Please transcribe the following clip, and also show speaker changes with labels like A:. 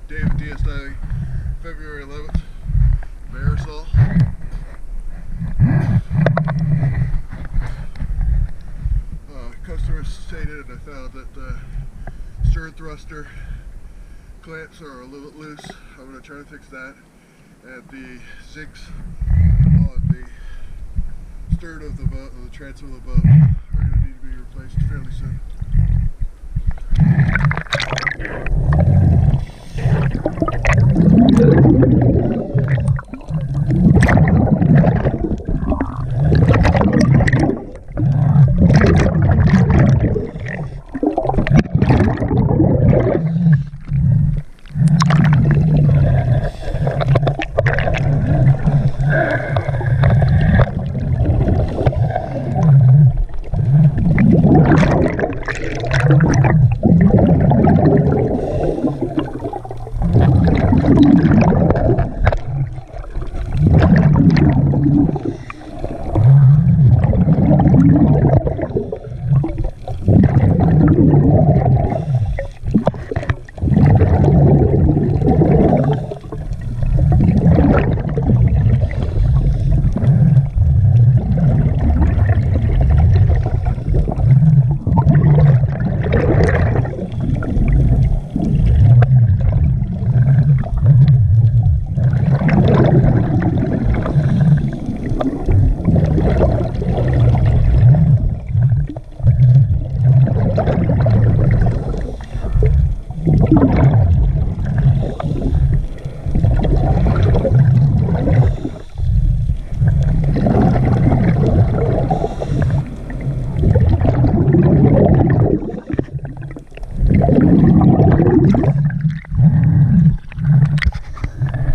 A: Day of DS9, February 11th, Marisol. Customer stated, and I found that the stern thruster clamps are a little bit loose. I'm going to try to fix that. And the zincs on the stern of the boat, or the transom of the boat, are going to need to be replaced fairly soon.